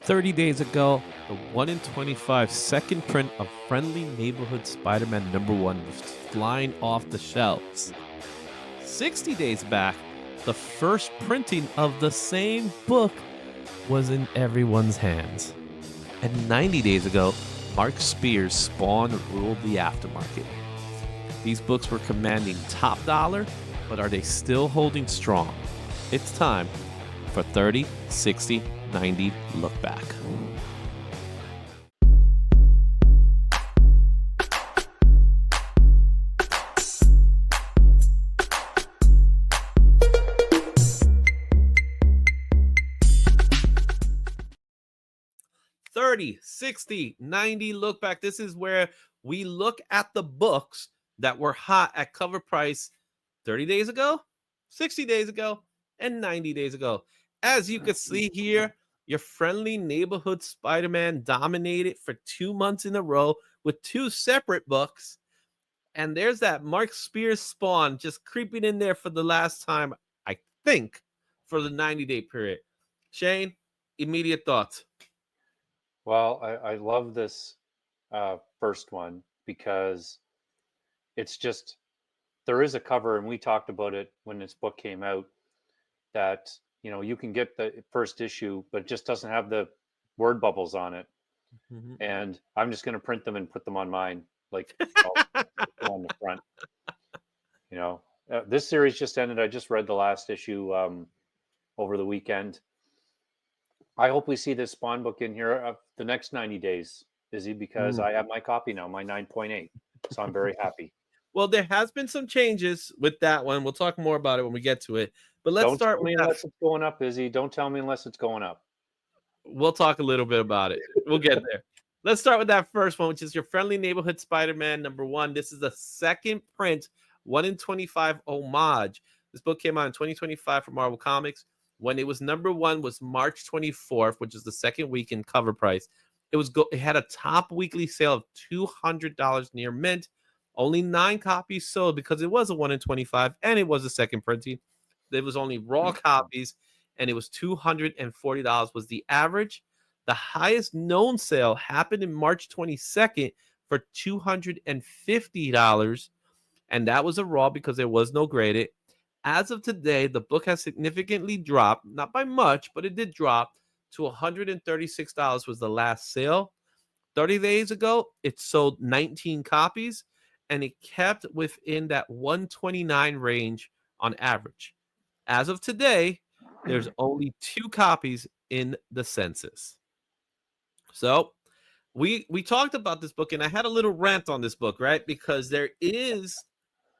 30 days ago, the 1 in 25 second print of Friendly Neighborhood Spider-Man #1 was flying off the shelves. 60 days back, the first printing of the same book was in everyone's hands. And 90 days ago, Mark Spears' Spawn ruled the aftermarket. These books were commanding top dollar, but are they still holding strong? It's time for 30, 60, 90 Look Back. "30, 60, 90 Look Back." This is where we look at the books that were hot at cover price 30 days ago, 60 days ago, and 90 days ago. As you can see here, your Friendly Neighborhood Spider-Man dominated for 2 months in a row with 2 separate books. And there's that Mark Spears Spawn just creeping in there for the last time, I think, for the 90-day period. Shane, immediate thoughts. Well, I love this first one because it's just, there is a cover, and we talked about it when this book came out, that you can get the first issue, but it just doesn't have the word bubbles on it. Mhm. And I'm just going to print them and put them on mine, like on the front. This series just ended. I just read the last issue over the weekend. I hope we see this Spawn book in here the next 90 days, Izzy, because I have my copy now, my 9.8. So I'm very happy. Well, there has been some changes with that one. We'll talk more about it when we get to it. But let's Don't start tell with me that. unless it's going up, Izzy. Don't tell me unless it's going up. We'll talk a little bit about it. We'll get there. Let's start with that first one, which is your Friendly Neighborhood Spider-Man #1. This is the second print, 1 in 25 homage. This book came out in 2025 for Marvel Comics. When it was #1 was March 24th, which is the second week in cover price. It had a top weekly sale of $200 near mint. Only 9 copies sold because it was a 1 in 25 and it was a second printing. There was only raw copies, and it was $240 was the average. The highest known sale happened in March 22nd for $250, and that was a raw because there was no graded. As of today, the book has significantly dropped, not by much, but it did drop to $136 was the last sale. 30 days ago, it sold 19 copies, and it kept within that 129 range on average. As of today, there's only 2 copies in the census. So we talked about this book, and I had a little rant on this book, right? Because there is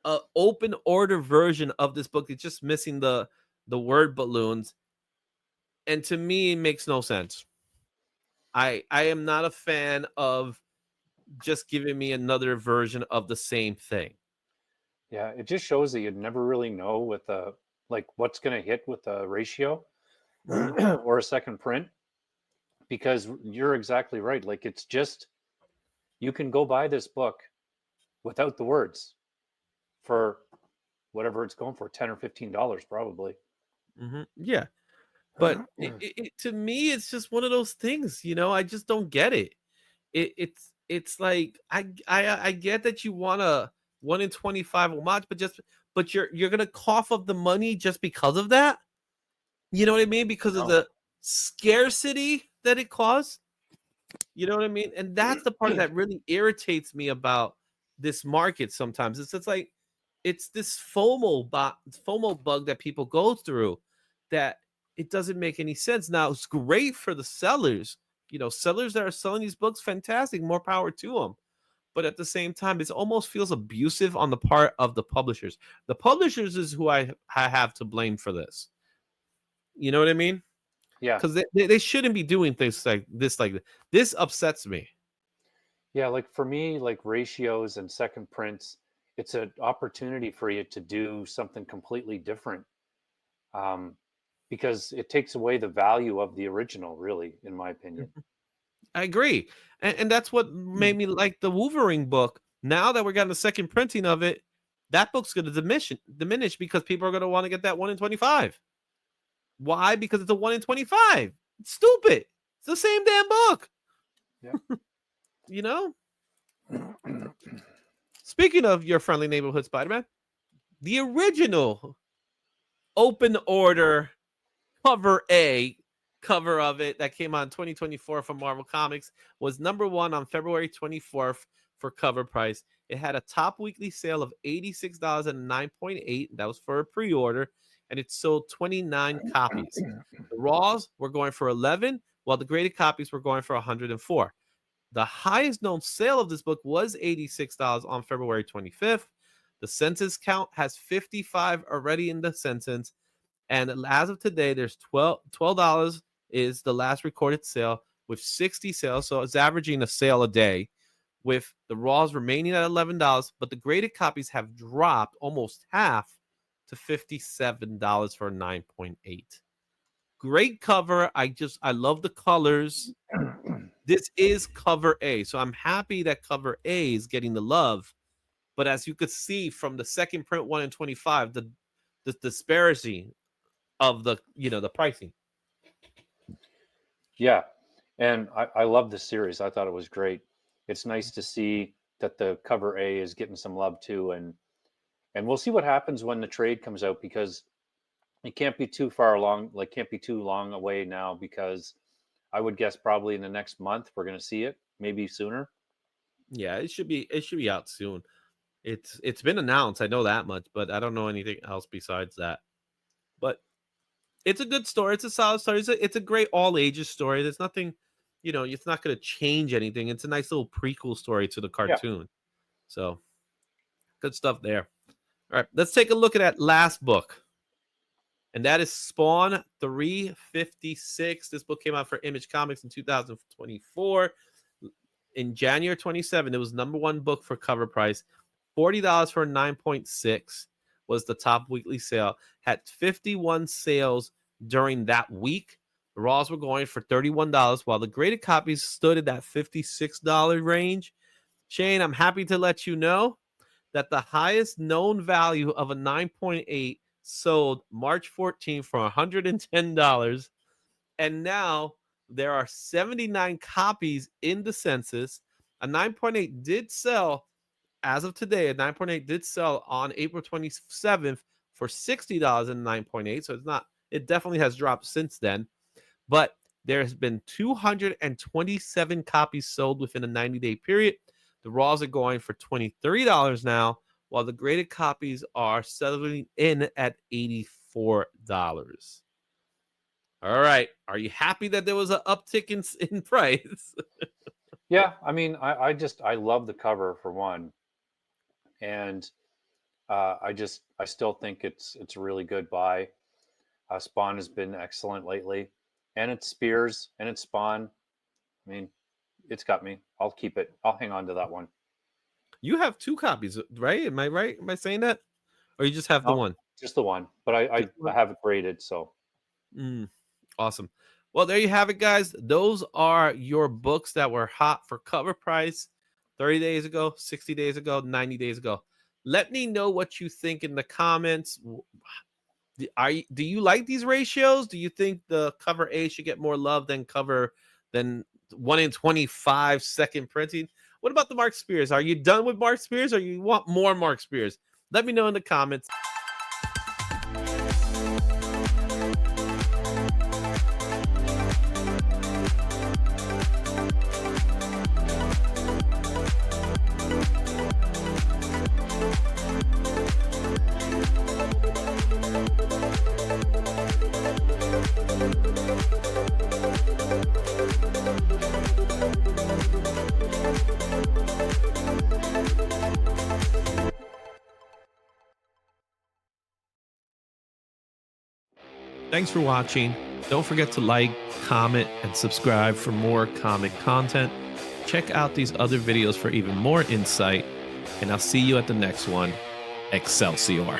a open order version of this book. It's just missing the word balloons, and to me, it makes no sense. I am not a fan of just giving me another version of the same thing. Yeah, it just shows that you'd never really know with like what's going to hit with a ratio or a second print, because you're exactly right. Like, it's just, you can go buy this book without the words for whatever it's going for, $10 or $15 probably. Yeah, but to me, it's just one of those things. I just don't get it. It's like I get that you want a 1 in 25 homage, but you're gonna cough up the money just because of that. You know what I mean? Because of the scarcity that it caused. You know what I mean? And that's the part that really irritates me about this market sometimes. It's just like it's this FOMO bug that people go through that it doesn't make any sense. Now, it's great for the sellers. Sellers that are selling these books, fantastic, more power to them. But at the same time, it almost feels abusive on the part of the publishers. The publishers is who I have to blame for this. You know what I mean? Yeah. Because they shouldn't be doing things like this. This upsets me. Yeah, like for me, like ratios and second prints, it's an opportunity for you to do something completely different, because it takes away the value of the original, really, in my opinion. I agree, and that's what made me like the Wolverine book. Now that we're getting the second printing of it, that book's going to diminish because people are going to want to get that 1 in 25. Why? Because it's a 1 in 25. It's stupid. It's the same damn book. Yeah. You know? Speaking of your friendly neighborhood Spider-Man, the original open order cover A cover of it that came out in 2024 from Marvel Comics was #1 on February 24th for cover price. It had a top weekly sale of $86.09.8. That was for a pre-order, and it sold 29 copies. The Raws were going for 11, while the graded copies were going for 104. The highest known sale of this book was $86 on February 25th. The census count has 55 already in the census. And as of today, there's $12 is the last recorded sale with 60 sales. So it's averaging a sale a day, with the Raws remaining at $11. But the graded copies have dropped almost half to $57 for 9.8. Great cover. I love the colors. This is cover A. So I'm happy that cover A is getting the love. But as you could see from the second print 1 in 25, the disparity of the pricing. Yeah, and I love this series. I thought it was great. It's nice to see that the cover A is getting some love too, and we'll see what happens when the trade comes out, because it can't be too far along, like can't be too long away now, because I would guess probably in the next month we're going to see it, maybe sooner. Yeah, it should be out soon. It's been announced, I know that much, but I don't know anything else besides that. But it's a good story. It's a solid story. It's a great all ages story. There's nothing, it's not going to change anything. It's a nice little prequel story to the Yeah. cartoon. So good stuff there. All right, let's take a look at that last book. And that is Spawn 356. This book came out for Image Comics in 2024. In January 27, it was #1 book for cover price. $40 for 9.6 was the top weekly sale. Had 51 sales during that week. The Raws were going for $31, while the graded copies stood in that $56 range. Shane, I'm happy to let you know that the highest known value of a 9.8 sold March 14th for $110. And now there are 79 copies in the census. A 9.8 did sell as of today. A 9.8 did sell on April 27th for $60 in 9.8. So it definitely has dropped since then. But there has been 227 copies sold within a 90-day period. The Raws are going for $23 now, while the graded copies are settling in at $84. All right. Are you happy that there was an uptick in price? Yeah, I mean, I love the cover for one, and I still think it's a really good buy. Spawn has been excellent lately, and it's Spears and it's Spawn. I mean, it's got me. I'll keep it. I'll hang on to that one. You have 2 copies, right? Am I right? Am I saying that? Or you just have the No, one? just the one, but I have it graded, so. Awesome. Well, there you have it, guys. Those are your books that were hot for cover price 30 days ago, 60 days ago, 90 days ago. Let me know what you think in the comments. Do you like these ratios? Do you think the cover A should get more love than 1 in 25 second printing? What about the Mark Spears? Are you done with Mark Spears, or you want more Mark Spears? Let me know in the comments. Thanks for watching. Don't forget to like, comment, and subscribe for more comic content. Check out these other videos for even more insight, and I'll see you at the next one. Excelsior.